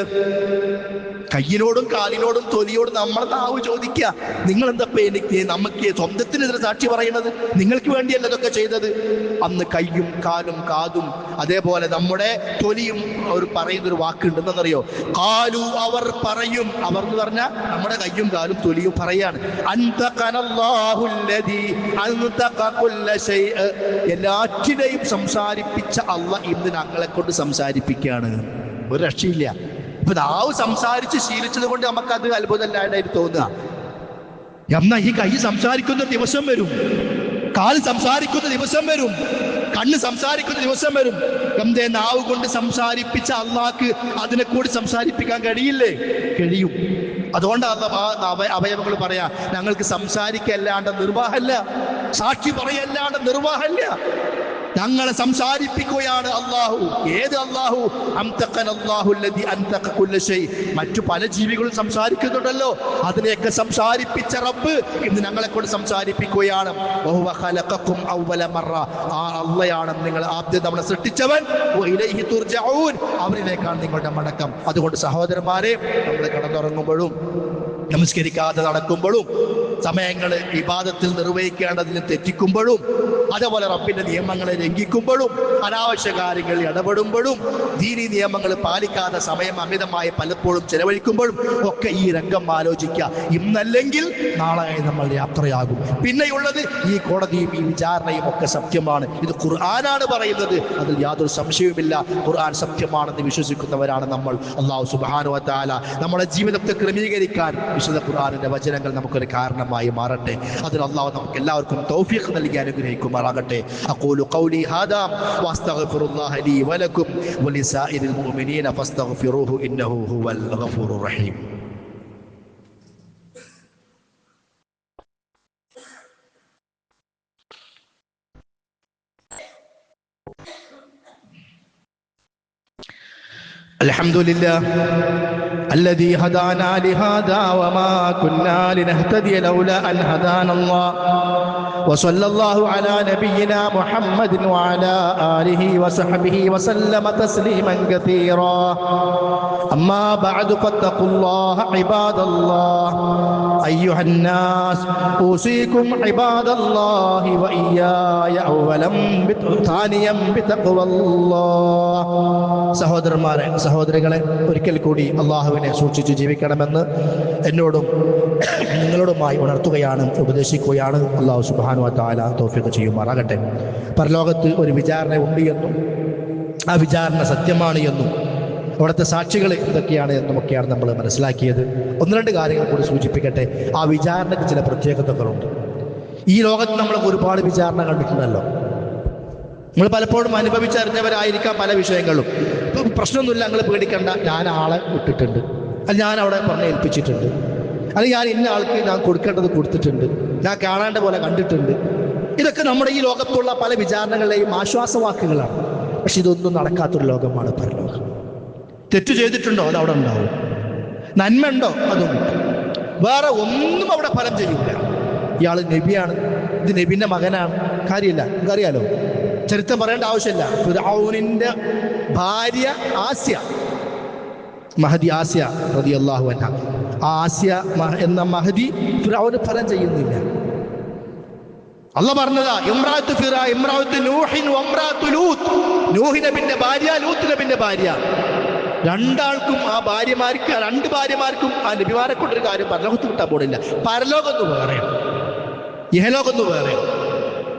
കയ്യിനോടും കാലിനോടും തൊലിയോടും നമ്മൾ നാവ് ചോദിക്കുക, നിങ്ങൾ എന്തപ്പോ നമുക്ക് സ്വന്തത്തിനെതിരെ സാക്ഷി പറയുന്നത്? നിങ്ങൾക്ക് വേണ്ടിയല്ല ഇതൊക്കെ ചെയ്തത്. അന്ന് കയ്യും കാലും കാതും അതേപോലെ നമ്മുടെ തൊലിയും അവർ പറയുന്നൊരു വാക്കുണ്ട്, എന്താണെന്നറിയോ? കാലു, അവർ പറയും. അവർ എന്ന് പറഞ്ഞാൽ നമ്മുടെ കയ്യും കാലും തൊലിയും പറയാണ്, എല്ലാറ്റിനെയും സംസാരിപ്പിച്ച അല്ലാഹ് ഇന്ന് ഞങ്ങളെ കൊണ്ട് സംസാരിപ്പിക്കുകയാണ്. ഒരു രക്ഷയില്ല. ഇപ്പൊ നാവ് സംസാരിച്ച് ശീലിച്ചത് കൊണ്ട് നമുക്കത് അത്ഭുതമല്ലാണ്ടായിട്ട് തോന്നുക. എന്നാ ഈ കൈ സംസാരിക്കുന്ന ദിവസം വരും, കാല് സംസാരിക്കുന്ന ദിവസം വരും, കണ്ണ് സംസാരിക്കുന്ന ദിവസം വരും. എന്തേ? നാവ് കൊണ്ട് സംസാരിപ്പിച്ച അള്ളാഹ്ക്ക് അതിനെ കൂടി സംസാരിപ്പിക്കാൻ കഴിയില്ലേ? കഴിയും. അതുകൊണ്ട് അവയവങ്ങൾ പറയാ, ഞങ്ങൾക്ക് സംസാരിക്കല്ലാണ്ട് നിർവാഹമല്ല, സാക്ഷി പറയല്ലാണ്ട് നിർവാഹമല്ല. ഞങ്ങളെ സംസാരിപ്പിക്കുകയാണ് അല്ലാഹു. ഏത് അല്ലാഹു? അംതഖനല്ലാഹു അല്ലദി അൻതഖ കുല്ല ഷൈ. മറ്റു പല ജീവികളും സംസാരിക്കുന്നുണ്ടല്ലോ, അതിനെയൊക്കെ സംസാരിപ്പിച്ച റബ്ബ് ഇന്ന് ഞങ്ങളെ കൊണ്ട് സംസാരിപ്പിക്കുകയാണ്. വഹുവ ഖലഖകും അവ്വല മറ. ആ അല്ലാഹയാണ് നിങ്ങൾ ആദ്യം നമ്മളെ സൃഷ്ടിച്ചവൻ. വഇലൈഹി തുർജഊൻ. അവരിലേക്കാണ് നിങ്ങളുടെ മടക്കം. അതുകൊണ്ട് സഹോദരന്മാരെ, നമ്മൾ കിടന്നുറങ്ങുമ്പോഴും നമസ്കരിക്കാതെ നടക്കുമ്പോഴും സമയങ്ങൾ ഇബാദത്തിൽ നിർവഹിക്കേണ്ടതിൽ തെറ്റിക്കുമ്പോഴും അതേപോലെ റബ്ബിന്റെ നിയമങ്ങളെ ലംഘിക്കുമ്പോഴും അനാവശ്യ കാര്യങ്ങളിൽ ഇടപെടുമ്പോഴും ദീനി നിയമങ്ങൾ പാലിക്കാതെ സമയം അമിതമായി പലപ്പോഴും ചെലവഴിക്കുമ്പോഴും ഒക്കെ ഈ രംഗം ആലോചിക്കുക. ഇന്നല്ലെങ്കിൽ നാളെ നമ്മൾ യാത്രയാകും. പിന്നെയുള്ളത് ഈ കോടതിയും ഈ വിചാരണയും ഒക്കെ സത്യമാണ്. ഇത് ഖുർആനാണ് പറയുന്നത്, അതിൽ യാതൊരു സംശയവുമില്ല. ഖുർആൻ സത്യമാണെന്ന് വിശ്വസിക്കുന്നവരാണ് നമ്മൾ. അല്ലാഹു സുബ്ഹാനഹു വ തആല നമ്മുടെ ജീവിതത്തെ ക്രമീകരിക്കാൻ വിശുദ്ധ ഖുർആനിന്റെ വചനങ്ങൾ നമുക്കൊരു കാരണമായി മാറട്ടെ. അതിന് അല്ലാഹു നമുക്ക് എല്ലാവർക്കും തൗഫീഖ് നൽകി അനുഗ്രഹിക്കുമാറാകട്ടെ. അഖൂലു ഖൗലി ഹാദാ വഅസ്തഗ്ഫിറുല്ലാഹ ലീ വലക്കും വലിസായിരിൽ മുഅ്മിനീന ഫസ്തഗ്ഫിറൂഹു ഇന്നഹു ഹുവൽ ഗഫൂറുർ റഹീം. الحمد لله الذي هدانا لهذا وما كنا لنهتدي لولا أن هدانا الله وصلى الله على نبينا محمد وعلى آله وصحبه وسلم تسليما كثيرا. أما بعد فاتقوا الله عباد الله أيها الناس أوصيكم عباد الله وإياي أولا ثانيا بتقوى الله. സഹോദരന്മാരെ, സഹോദരികളെ, ഒരിക്കൽ കൂടി അള്ളാഹുവിനെ സൂക്ഷിച്ച് ജീവിക്കണമെന്ന് എന്നോടും നിങ്ങളോടുമായി ഉണർത്തുകയാണ്, ഉപദേശിക്കുകയാണ്. അള്ളാഹു സുബ്ഹാനഹു വ തആല തൗഫീഖ് ചെയ്യുമാറാകട്ടെ. പരലോകത്ത് ഒരു വിചാരണ ഉണ്ട് എന്നും ആ വിചാരണ സത്യമാണ് എന്നും അവിടുത്തെ സാക്ഷികൾ എന്തൊക്കെയാണ് എന്നുമൊക്കെയാണ് നമ്മൾ മനസ്സിലാക്കിയത്. ഒന്ന് രണ്ട് കാര്യങ്ങൾ കൂടി സൂചിപ്പിക്കട്ടെ. ആ വിചാരണയ്ക്ക് ചില പ്രത്യേകതകളുണ്ട്. ഈ ലോകത്ത് നമ്മൾ ഒരുപാട് വിചാരണ കണ്ടിട്ടുണ്ടല്ലോ. നിങ്ങൾ പലപ്പോഴും അനുഭവിച്ചറിഞ്ഞവരായിരിക്കാം പല വിഷയങ്ങളും. ഇപ്പം പ്രശ്നമൊന്നുമില്ല, നിങ്ങൾ പേടിക്കണ്ട, ഞാൻ ആളെ വിട്ടിട്ടുണ്ട്, അത് ഞാൻ അവിടെ പറഞ്ഞ് ഏൽപ്പിച്ചിട്ടുണ്ട്, അല്ലെങ്കിൽ ഞാൻ ഇന്ന ആൾക്ക് ഞാൻ കൊടുക്കേണ്ടത് കൊടുത്തിട്ടുണ്ട്, ഞാൻ കാണേണ്ട പോലെ കണ്ടിട്ടുണ്ട്. ഇതൊക്കെ നമ്മുടെ ഈ ലോകത്തുള്ള പല വിചാരണകളുടെയും ആശ്വാസവാക്കുകളാണ്. പക്ഷെ ഇതൊന്നും നടക്കാത്തൊരു ലോകമാണ് പരലോകം. തെറ്റ് ചെയ്തിട്ടുണ്ടോ അത് അവിടെ ഉണ്ടാവും, നന്മ ഉണ്ടോ അതും കിട്ടും. വേറെ ഒന്നും അവിടെ ഫലം ചെയ്യില്ല. ഇയാൾ നബിയാണ്, ഇത് നബിന്റെ മകനാണ്, കാര്യമില്ല. നമുക്കറിയാലോ, ചരിത്രം പറയേണ്ട ആവശ്യമില്ല. ഫിർഔനിന്റെ ഭാര്യ ആസ്യ, മഹദി ആസ്യ റളിയല്ലാഹു അൻഹ, ആസ്യ എന്ന മഹദി ഫിർഔന് ഫലം ചെയ്യുന്നില്ല. അള്ളാഹ് പറഞ്ഞതാ, ഇമ്രാത്തു ഫിറാ ഇമ്രാത്തു നൂഹിൻ വഇമ്രാത്തു ലൂത്ത്. നൂഹ് നബിന്റെ ഭാര്യ, ലൂത്ത് നബിന്റെ ഭാര്യ, രണ്ടാൾക്കും ആ ഭാര്യമാർക്ക്, രണ്ട് ഭാര്യമാർക്കും ആ നബിമാരെ കൊണ്ടൊരു കാര്യം പരലോകത്ത് കിട്ടാൻ പോണില്ല. പരലോകമൊന്നു വേറെയാണ്, ഇഹലോകമൊന്നു വേറെയാണ്.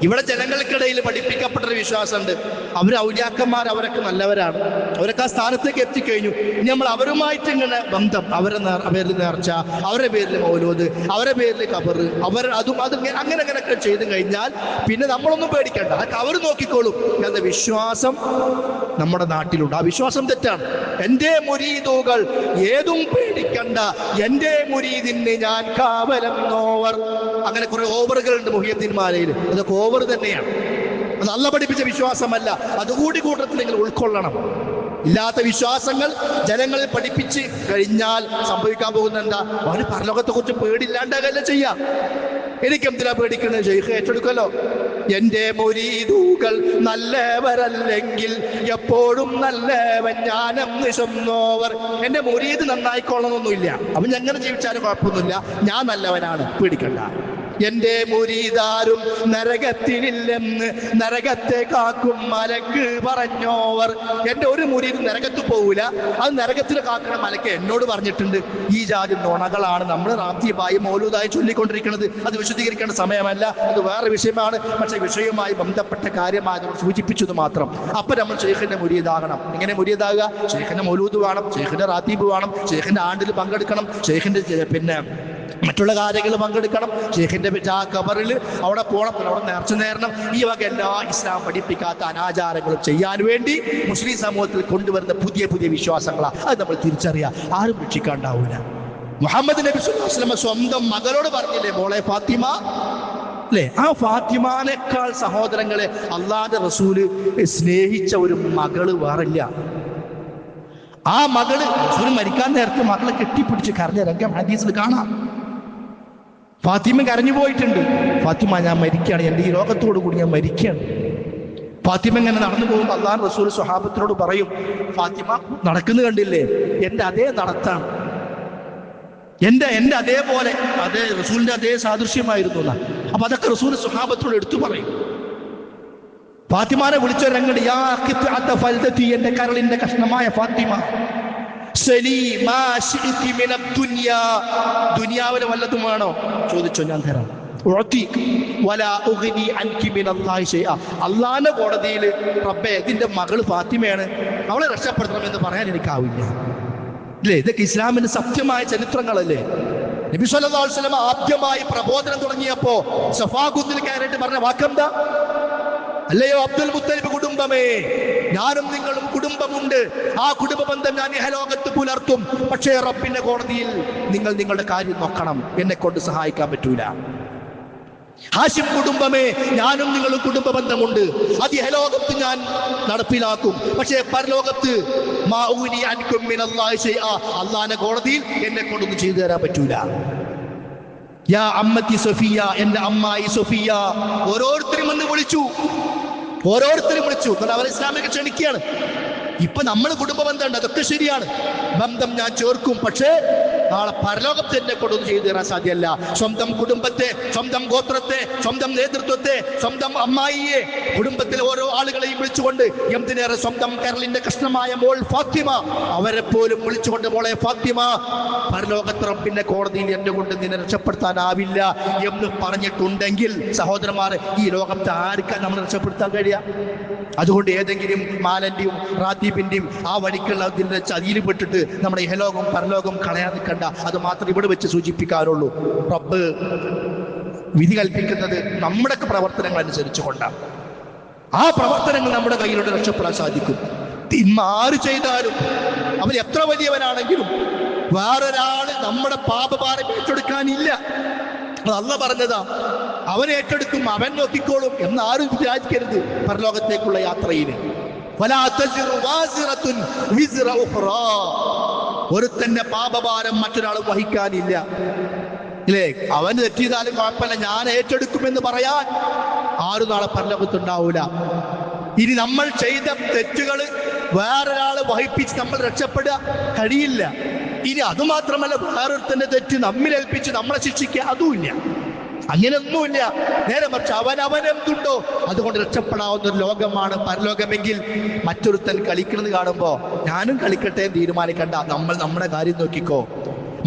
ഇവിടെ ജനങ്ങൾക്കിടയിൽ പഠിപ്പിക്കപ്പെട്ടൊരു വിശ്വാസമുണ്ട്, അവർ ഔലിയാക്കന്മാർ, അവരൊക്കെ നല്ലവരാണ്, അവരൊക്കെ ആ സ്ഥാനത്തേക്ക് എത്തിക്കഴിഞ്ഞു. ഇനി നമ്മൾ അവരുമായിട്ട് ഇങ്ങനെ ബന്ധം, അവരുടെ പേരിൽ നേർച്ച, അവരുടെ പേരിൽ മൗലൂദ്, അവരുടെ പേരിൽ ഖബർ, അവർ അതും അങ്ങനെ അങ്ങനെയൊക്കെ ചെയ്തു കഴിഞ്ഞാൽ പിന്നെ നമ്മളൊന്നും പേടിക്കണ്ട, അതൊക്കെ അവർ നോക്കിക്കോളും എന്ന വിശ്വാസം നമ്മുടെ നാട്ടിലുണ്ട്. ആ വിശ്വാസം തെറ്റാണ്. എൻ്റെ മുരീദുകൾ ഏതും പേടിക്കണ്ട, എൻ്റെ മുരീദിന് ഞാൻ കാവലെന്നോവർ. അങ്ങനെ കുറെ ഓവറുകളുണ്ട് മുഹിയദ്ദീൻമാലയിൽ. അതൊക്കെ ഓവർ തന്നെയാണ്. അത് അല്ലാഹ് പഠിപ്പിച്ച വിശ്വാസമല്ല. അതുകൂടി കൂട്ടത്തിൽ നിങ്ങൾ ഉൾക്കൊള്ളണം. ഇല്ലാത്ത വിശ്വാസങ്ങൾ ജനങ്ങളിൽ പഠിപ്പിച്ച് കഴിഞ്ഞാൽ സംഭവിക്കാൻ പോകുന്ന എന്താ? അവന് പരലോകത്തെ കുറിച്ച് പേടില്ലാണ്ടല്ല ചെയ്യാം. എനിക്കെന്തിനാ പേടിക്കുന്നത്? ശൈഖ് ഏറ്റെടുക്കല്ലോ. എൻ്റെ മുരീദുകൾ നല്ലവരല്ലെങ്കിൽ എപ്പോഴും നല്ലവൻ ഞാനെന്ന് ചൊന്നോവർ. എൻ്റെ മുരീദ് നന്നായിക്കൊള്ളണമെന്നൊന്നുമില്ല, അവൻ എങ്ങനെ ജീവിച്ചാലും കുഴപ്പമൊന്നുമില്ല, ഞാൻ നല്ലവനാണ്, പേടിക്കണ്ട. എൻ്റെ മുരീദാരും നരകത്തിലില്ലെന്ന് നരകത്തെ കാക്കും മലക്ക് പറഞ്ഞോവർ. എൻ്റെ ഒരു മുരീദ് നരകത്ത് പോകൂല, അത് നരകത്തിൽ കാക്കണ മലക്ക് എന്നോട് പറഞ്ഞിട്ടുണ്ട്. ഈ ജാതി നുണകളാണ് നമ്മൾ റാത്തീബായി മൗലൂദായി ചൊല്ലിക്കൊണ്ടിരിക്കുന്നത്. അത് വിശദീകരിക്കേണ്ട സമയമല്ല, അത് വേറെ വിഷയമാണ്. പക്ഷെ വിഷയവുമായി ബന്ധപ്പെട്ട കാര്യമായി സൂചിപ്പിച്ചത് മാത്രം. അപ്പൊ നമ്മൾ ശൈഖിന്റെ മുരീദാകണം. എങ്ങനെ മുരീദാകുക? ശൈഖിന്റെ മൗലൂദ് വേണം, ശൈഖിന്റെ റാത്തീബ് വേണം, ശൈഖിന്റെ ആണ്ടിൽ പങ്കെടുക്കണം, ശൈഖിന്റെ പിന്നെ മറ്റുള്ള കാര്യങ്ങൾ പങ്കെടുക്കണം, ശൈഖിന്റെ ഖബറിൽ അവിടെ പോകണം, അവിടെ നേർച്ച നേരണം. ഈ വക എല്ലാ ഇസ്ലാം പഠിപ്പിക്കാത്ത അനാചാരങ്ങളും ചെയ്യാൻ വേണ്ടി മുസ്ലിം സമൂഹത്തിൽ കൊണ്ടുവരുന്ന പുതിയ പുതിയ വിശ്വാസങ്ങളാണ്. അത് നമ്മൾ തിരിച്ചറിയാം, ആരും രക്ഷിക്കാണ്ടാവൂല. മുഹമ്മദ് നബി സ്വല്ലല്ലാഹു അലൈഹി വസല്ലം സ്വന്തം മകളോട് പറഞ്ഞില്ലേ, മോളെ ഫാത്തിമ, അല്ലേ? ആ ഫാത്തിമാനേക്കാൾ സഹോദരങ്ങളെ അള്ളാഹുവിന്റെ റസൂല് സ്നേഹിച്ച ഒരു മകള് വേറില്ല. ആ മകള് റസൂല് മരിക്കാൻ നേരത്തെ മകളെ കെട്ടിപ്പിടിച്ച് കരഞ്ഞ രംഗം ഹദീസിൽ കാണാം. ഫാത്തിമ കരഞ്ഞു പോയിട്ടുണ്ട്. ഫാത്തിമ, ഞാൻ മരിക്കുകയാണ്, എൻ്റെ ഈ ലോകത്തോടു കൂടി ഞാൻ മരിക്കുകയാണ്. ഫാത്തിമ ഇങ്ങനെ നടന്നു പോകുമ്പോൾ അള്ളാഹു റസൂൽ സ്വഹാബത്തിനോട് പറയും, ഫാത്തിമ നടക്കുന്നത് കണ്ടില്ലേ, എൻ്റെ അതേ നടത്താണ്, എൻ്റെ അതേപോലെ, അതേ റസൂലിന്റെ അതേ സാദൃശ്യമായിരുന്നു എന്നാ. അപ്പൊ അതൊക്കെ റസൂൽ സ്വഹാബത്തിനോട് എടുത്തു പറയും. ഫാത്തിമാനെ വിളിച്ച രംഗണ്ട്, യാ ഖിത്അത ഫൽദതി, എൻ്റെ കരളിന്റെ കഷ്ണമായ ഫാത്തിമ, ദുനിയാവിലെ വല്ലതും വേണോ ചോദിച്ചോ, ഞാൻ തരാം. അള്ളാന്റെ കോടതിയിൽ റബ്ബേ ഇതിന്റെ മകള് ഫാത്തിമയാണ്, അവളെ രക്ഷപ്പെടുത്തണമെന്ന് പറയാൻ എനിക്കാവില്ല. ഇല്ലേ? ഇതൊക്കെ ഇസ്ലാമിന്റെ സത്യമായ ചരിത്രങ്ങളല്ലേ? നബി സല്ലല്ലാഹു അലൈഹി വസല്ലം ആദ്യമായി പ്രബോധനം തുടങ്ങിയപ്പോ സഫാ കുന്നിൽ കയറിയിട്ട് പറഞ്ഞ വാക്കെന്താ? അല്ലയോ അബ്ദുൽ മുത്തലിബ് കുടുംബമേ, ഞാനും നിങ്ങളും കുടുംബമുണ്ട്, ആ കുടുംബ ബന്ധം ഞാൻ ഇഹലോകത്ത് പുലർത്തും. പക്ഷേ റബ്ബിന്റെ കോടതിയിൽ നിങ്ങൾ നിങ്ങളുടെ കാര്യം നോക്കണം, എന്നെ കൊണ്ട് സഹായിക്കാൻ പറ്റൂല. ഹാഷിം കുടുംബമേ, ഞാനും നിങ്ങളും കുടുംബ ബന്ധമുണ്ട്, അത് ഇഹലോകത്ത് ഞാൻ നടപ്പിലാക്കും. പക്ഷേ പരലോകത്ത് അള്ളാന്റെ കോടതിയിൽ എന്നെ കൊണ്ടൊന്നും ചെയ്തു തരാൻ പറ്റൂല. യാ അമ്മത്തി സഫിയ, എന്റെ അമ്മായി സഫിയ. ഓരോരുത്തരും വന്ന് വിളിച്ചു, ഓരോരുത്തരും വിളിച്ചു. അവർ ഇസ്ലാമിലേക്ക് ക്ഷണിക്കുകയാണ്. ഇപ്പൊ നമ്മൾ കുടുംബ ബന്ധമുണ്ട്, അതൊക്കെ ശരിയാണ്, ബന്ധം ഞാൻ ചേർക്കും. പക്ഷേ നാളെ പരലോകത്ത് എന്നെ കൊണ്ടൊന്നും ചെയ്തു തരാൻ സാധ്യമല്ല. സ്വന്തം കുടുംബത്തെ, സ്വന്തം ഗോത്രത്തെ, സ്വന്തം നേതൃത്വത്തെ, സ്വന്തം അമ്മായിയെ, കുടുംബത്തിലെ ഓരോ ആളുകളെയും വിളിച്ചുകൊണ്ട്, എന്തിനേറെ സ്വന്തം കരളിന്റെ കഷ്ണമായ മോൾ ഫാത്തിമ, അവരെ പോലും വിളിച്ചുകൊണ്ട്, മോളെ ഫാത്തിമ, പരലോകത്ത് റബ്ബിന്റെ കോടതിയിൽ എന്നെ കൊണ്ട് നിന്നെ രക്ഷപ്പെടുത്താനാവില്ല എന്ന് പറഞ്ഞിട്ടുണ്ടെങ്കിൽ സഹോദരന്മാരെ, ഈ ലോകത്തെ ആർക്കാണ് നമ്മൾ രക്ഷപ്പെടുത്താൻ കഴിയുക? അതുകൊണ്ട് ഏതെങ്കിലും മാലന്റെയും റാത്തീബിന്റെയും ആ വഴിക്കുള്ള അതിൻ്റെ ചതിയിൽ പെട്ടിട്ട് നമ്മുടെ ഇഹലോകം പരലോകം കളയാൻ നിൽക്കണ്ട. അത് മാത്രം ഇവിടെ വെച്ച് സൂചിപ്പിക്കാനുള്ളൂ. റബ്ബ് വിധി കൽപ്പിക്കുന്നത് നമ്മുടെ പ്രവർത്തനങ്ങൾ അനുസരിച്ചുകൊണ്ടാണ്. ആ പ്രവർത്തനങ്ങൾ നമ്മുടെ കയ്യിലൂടെ രക്ഷപ്പെടാൻ സാധിക്കും. തിന്മ ആര് ചെയ്താലും, അവൻ എത്ര വലിയവനാണെങ്കിലും, വേറൊരാള് നമ്മുടെ പാപഭാരം ഏറ്റെടുക്കാനില്ല. അത് അല്ലാഹ് പറഞ്ഞതാ, അവൻ ഏറ്റെടുക്കും, അവൻ നോക്കിക്കോളും എന്നാരും വിചാരിക്കരുത്. പരലോകത്തേക്കുള്ള യാത്രയിൽ ഒരുത്തന്റെ പാപഭാരം മറ്റൊരാൾ വഹിക്കാനില്ല. ഇല്ലേ? അവൻ തെറ്റിയതാലും കുഴപ്പമില്ല, ഞാൻ ഏറ്റെടുക്കുമെന്ന് പറയാൻ ആരും നാളെ പരലോകത്തുണ്ടാവൂല. ഇനി നമ്മൾ ചെയ്ത തെറ്റുകൾ വേറൊരാള് വഹിപ്പിച്ച് നമ്മൾ രക്ഷപ്പെടുക കഴിയില്ല. ഇനി അതുമാത്രമല്ല, വേറൊരുത്തന്റെ തെറ്റ് നമ്മിലേൽപ്പിച്ച് നമ്മളെ ശിക്ഷിക്കുക അതുമില്ല. അങ്ങനെയൊന്നുമില്ല. നേരെ മറിച്ച് അവനെന്തുണ്ടോ അതുകൊണ്ട് രക്ഷപ്പെടാവുന്ന ഒരു ലോകമാണ് പരലോകമെങ്കിൽ മറ്റൊരുത്തൻ കളിക്കുന്നത് കാണുമ്പോ ഞാനും കളിക്കട്ടെ എന്ന് തീരുമാനിക്കണ്ട. നമ്മൾ നമ്മുടെ കാര്യം നോക്കിക്കോ.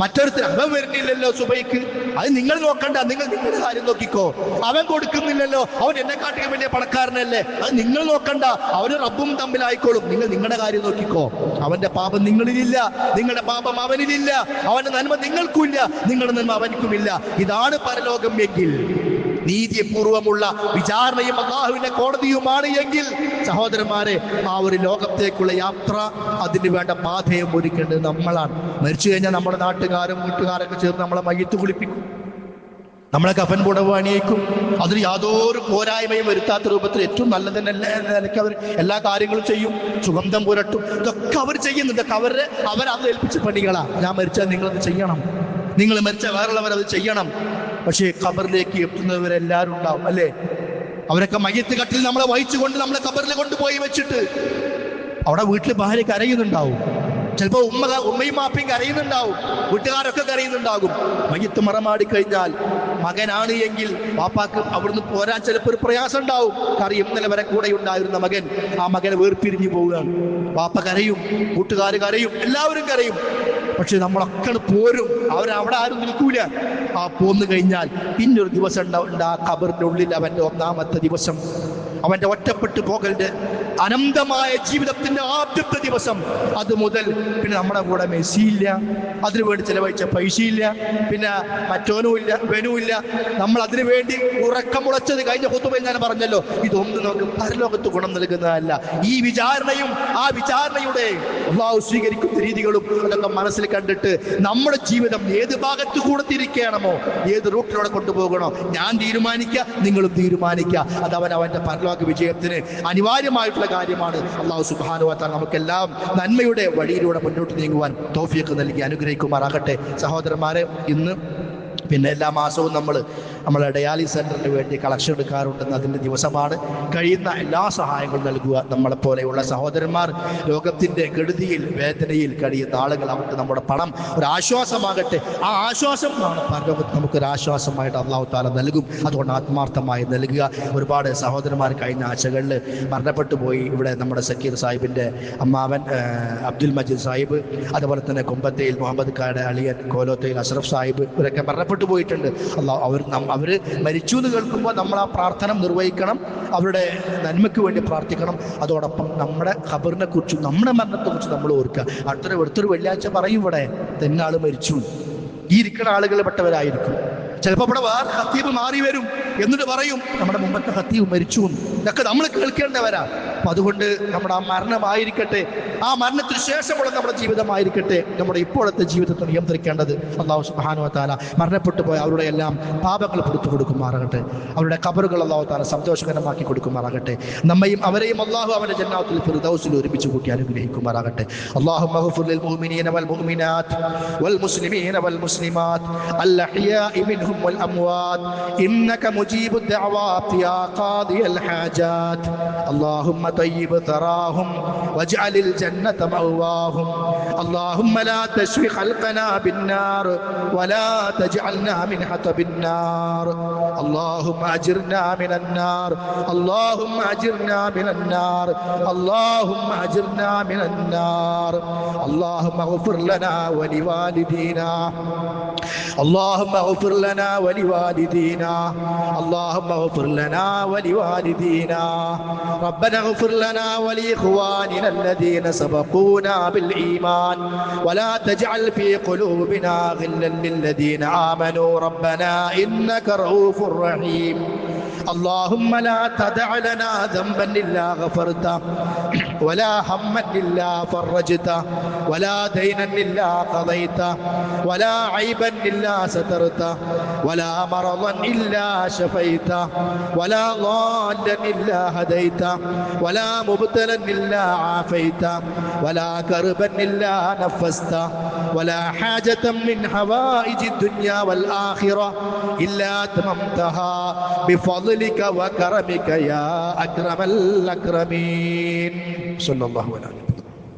മറ്റൊരുത്തൻ അവൻ വരുന്നില്ലല്ലോ സുബൈക്ക്, അത് നിങ്ങൾ നോക്കണ്ട, നിങ്ങൾ നിങ്ങളുടെ കാര്യം നോക്കിക്കോ. അവൻ കൊടുക്കുന്നില്ലല്ലോ, അവൻ എന്നെക്കാട്ടിലും വലിയ പണക്കാരനല്ലേ, അത് നിങ്ങൾ നോക്കണ്ട, അവന് റബ്ബും തമ്മിലായിക്കോളും. നിങ്ങൾ നിങ്ങളുടെ കാര്യം നോക്കിക്കോ. അവന്റെ പാപം നിങ്ങളിലില്ല, നിങ്ങളുടെ പാപം അവനിലില്ല, അവന്റെ നന്മ നിങ്ങൾക്കുമില്ല, നിങ്ങളുടെ നന്മ അവനിക്കുമില്ല. ഇതാണ് പരലോകം എങ്കിൽ, നീതിപൂർവമുള്ള വിചാരണയും അല്ലാഹുവിന്റെ കോടതിയുമാണ് എങ്കിൽ സഹോദരന്മാരെ, ആ ഒരു ലോകത്തേക്കുള്ള യാത്ര, അതിന് വേണ്ട പാഥയും ഒരുക്കേണ്ടത് നമ്മളാണ്. മരിച്ചു കഴിഞ്ഞാൽ നമ്മുടെ നാട്ടുകാരും വീട്ടുകാരൊക്കെ ചേർന്ന് നമ്മളെ മയ്യത്ത് കുളിപ്പിക്കും, നമ്മളെ കഫൻ പുടവ് അണിയിക്കും. അതിന് യാതൊരു പോരായ്മയും വരുത്താത്ത രൂപത്തിൽ ഏറ്റവും നല്ലതെന്നെ നിലയ്ക്ക് അവർ എല്ലാ കാര്യങ്ങളും ചെയ്യും. സുഗന്ധം പുരട്ടും, ഇതൊക്കെ അവർ ചെയ്യുന്നുണ്ട്. ഇതൊക്കെ അവരത് ഏൽപ്പിച്ച പണികളാ. ഞാൻ മരിച്ചാൽ നിങ്ങളത് ചെയ്യണം, നിങ്ങൾ മരിച്ചാൽ വേറുള്ളവരത് ചെയ്യണം. പക്ഷേ ഖബറിലേക്ക് എത്തുന്നവരെല്ലാവരും ഉണ്ടാവും, അല്ലേ? അവരൊക്കെ മയ്യത്ത് കട്ടിൽ നമ്മളെ വഹിച്ചുകൊണ്ട് നമ്മളെ ഖബറിൽ കൊണ്ടുപോയി വെച്ചിട്ട് അവിടെ വീട്ടിൽ ഭാര്യ കരയുന്നുണ്ടാവും, ചിലപ്പോ ഉമ്മയും മാപ്പയും കരയുന്നുണ്ടാവും, വീട്ടുകാരൊക്കെ കരയുന്നുണ്ടാകും. മയ്യത്ത് മറമാടി കഴിഞ്ഞാൽ മകനാണ് എങ്കിൽ വാപ്പാക്ക് അവിടുന്ന് പോരാൻ ചിലപ്പോൾ ഒരു പ്രയാസം ഉണ്ടാവും. കാര്യം ഇന്നലെ വരെ കൂടെ ഉണ്ടായിരുന്ന മകൻ, ആ മകനെ വേർപിരിഞ്ഞു പോവുകയാണ്. വാപ്പ കരയും, കൂട്ടുകാർ കരയും, എല്ലാവരും കരയും. പക്ഷെ നമ്മളൊക്കെ പോരും, അവരവിടെ ആരും നിൽക്കൂല. ആ പോന്നു കഴിഞ്ഞാൽ പിന്നൊരു ദിവസം ഉണ്ട് ആ ഖബറിന്റെ ഉള്ളിൽ, അവന്റെ ഒന്നാമത്തെ ദിവസം, അവന്റെ ഒറ്റപ്പെട്ടു പോകലിന്റെ അനന്തമായ ജീവിതത്തിന്റെ ആദ്യത്തെ ദിവസം. അത് മുതൽ പിന്നെ നമ്മുടെ കൂടെ മെസ്സിയില്ല, അതിനുവേണ്ടി ചെലവഴിച്ച പൈസയില്ല, പിന്നെ മറ്റോനും ഇല്ല, വെനും ഇല്ല. നമ്മൾ അതിനു വേണ്ടി ഉറക്കമുളച്ചത് കഴിഞ്ഞ ഖുതുബയിൽ ഞാൻ പറഞ്ഞല്ലോ, ഇതൊന്നും നമുക്ക് പരലോകത്ത് ഗുണം നൽകുന്നതല്ല. ഈ വിചാരണയും ആ വിചാരണയുടെ അള്ളാഹു സ്വീകരിക്കുന്ന രീതികളും അതൊക്കെ മനസ്സിൽ കണ്ടിട്ട് നമ്മുടെ ജീവിതം ഏത് ഭാഗത്ത് കൂടെ തിരിക്കണമോ, ഏത് റൂട്ടിലൂടെ കൊണ്ടുപോകണോ ഞാൻ തീരുമാനിക്കുക, നിങ്ങളും തീരുമാനിക്കുക. അത് അവന്റെ പരലോക വിജയത്തിന് അനിവാര്യമായിട്ടുള്ള കാര്യമാണ്. അള്ളാഹു സുബ്ഹാനഹു വ തആല നമുക്കെല്ലാം നന്മയുടെ വഴിയിലൂടെ മുന്നോട്ട് നീങ്ങുവാൻ തൗഫീഖ് നൽകി അനുഗ്രഹിക്കുമാറാകട്ടെ. സഹോദരന്മാരെ, ഇന്ന് പിന്നെ എല്ലാ മാസവും നമ്മളെ ഡയാലിസിസ് സെൻ്ററിന് വേണ്ടി കളക്ഷൻ എടുക്കാറുണ്ടെന്ന് അതിൻ്റെ ദിവസമാണ്. കഴിയുന്ന എല്ലാ സഹായങ്ങളും നൽകുക. നമ്മളെപ്പോലെയുള്ള സഹോദരന്മാർ ലോകത്തിൻ്റെ കെടുതിയിൽ വേദനയിൽ കഴിയുന്ന ആളുകൾ, അവർക്ക് നമ്മുടെ പണം ഒരു ആശ്വാസമാകട്ടെ. ആ ആശ്വാസം പരലോകത്ത് നമുക്കൊരു ആശ്വാസമായിട്ട് അള്ളാഹു തആല നൽകും. അതുകൊണ്ട് ആത്മാർത്ഥമായി നൽകുക. ഒരുപാട് സഹോദരന്മാർ കഴിഞ്ഞ ആഴ്ചകളിൽ മരണപ്പെട്ടു പോയി. ഇവിടെ നമ്മുടെ സക്കീർ സാഹിബിൻ്റെ അമ്മാവൻ അബ്ദുൽ മജീദ് സാഹിബ്, അതുപോലെ തന്നെ കുമ്പത്തയിൽ മുഹമ്മദ് ഖായുടെ അളിയൻ കോലോത്തയിൽ അഷ്റഫ് സാഹിബ്, ഇവരൊക്കെ മരണപ്പെട്ടു പോയിട്ടുണ്ട്. അവർ മരിച്ചു എന്ന് കേൾക്കുമ്പോൾ നമ്മൾ ആ പ്രാർത്ഥന നിർവഹിക്കണം, അവരുടെ നന്മയ്ക്ക് വേണ്ടി പ്രാർത്ഥിക്കണം. അതോടൊപ്പം നമ്മുടെ ഖബറിനെ കുറിച്ചും നമ്മുടെ മരണത്തെക്കുറിച്ച് നമ്മൾ ഓർക്കുക. അടുത്തൊരു വെള്ളിയാഴ്ച പറയും ഇവിടെ തെന്നാൾ മരിച്ചു, ഈ ഇരിക്കുന്ന ആളുകൾ പെട്ടവരായിരിക്കും. ചിലപ്പോൾ ഇവിടെ വേറെ ഖത്തീബ് മാറി വരും, എന്നിട്ട് പറയും നമ്മുടെ മുമ്പത്തെ ഖത്തീബ് മരിച്ചു എന്ന്. ഇതൊക്കെ നമ്മൾ കേൾക്കേണ്ടവരാ. അപ്പം അതുകൊണ്ട് നമ്മുടെ ആ മരണമായിരിക്കട്ടെ, ആ മരണത്തിന് ശേഷമുള്ള നമ്മുടെ ജീവിതമായിരിക്കട്ടെ നമ്മുടെ ഇപ്പോഴത്തെ ജീവിതത്തെ നിയന്ത്രിക്കേണ്ടത്. അല്ലാഹു സുബ്ഹാനഹു വ തആല മരണപ്പെട്ടു പോയ അവരുടെ എല്ലാം പാപങ്ങൾ പുറത്തു കൊടുക്കുമാറാകട്ടെ. അവരുടെ ഖബറുകൾ അല്ലാഹു തആല സന്തോഷകരമാക്കി കൊടുക്കുമാറാകട്ടെ. നമ്മയും അവരെയും അല്ലാഹു അവന്റെ ജന്നാത്തുൽ ഫിർദൗസിൽ ഒരുമിച്ച് കൂട്ടി അനുഗ്രഹിക്കുമാറാകട്ടെ. അല്ലാഹുമ്മ ഗ്ഫിർ ലിൽ മുഅ്മിനീന വൽ മുഅ്മിനാത്ത് വൽ മുസ്ലിമീന വൽ മുസ്ലിമാത്ത് അൽ അഹ്യാഇ മിൻഹും വൽ അംവാത്ത് ഇന്നക മുജീബുദ് ദഅവാത് യാ ഖാദിയൽ ഹാജാത്ത്. അല്ലാഹുമ്മ طيب ثراهم واجعل الجنة مأواهم. اللهم لا تشوي خلقنا بالنار ولا تجعلنا من حطب النار. اللهم أجرنا من النار، اللهم أجرنا من النار، اللهم أجرنا من النار. اللهم اغفر لنا ولوالدينا، اللهم اغفر لنا ولوالدينا، اللهم اغفر لنا ولوالدينا. ربنا اغفر لنا ولإخواننا الذين سبقونا بالإيمان ولا تجعل في قلوبنا غلا للذين آمنوا ربنا إنك رؤوف رحيم. اللهم لا تدع لنا ذنبا إلا غفرته ولا هما إلا فرجته ولا دينا إلا قضيته ولا عيبا إلا سترته ولا مرضا إلا شفيته ولا ضالا إلا هديته ولا مبتلا إلا عافيته ولا كربا إلا نفسته ولا حاجة من حوائج الدنيا والآخرة إلا تممتها بفضلك وكرمك يا أكرم الأكرمين. صلى الله عليه وسلم.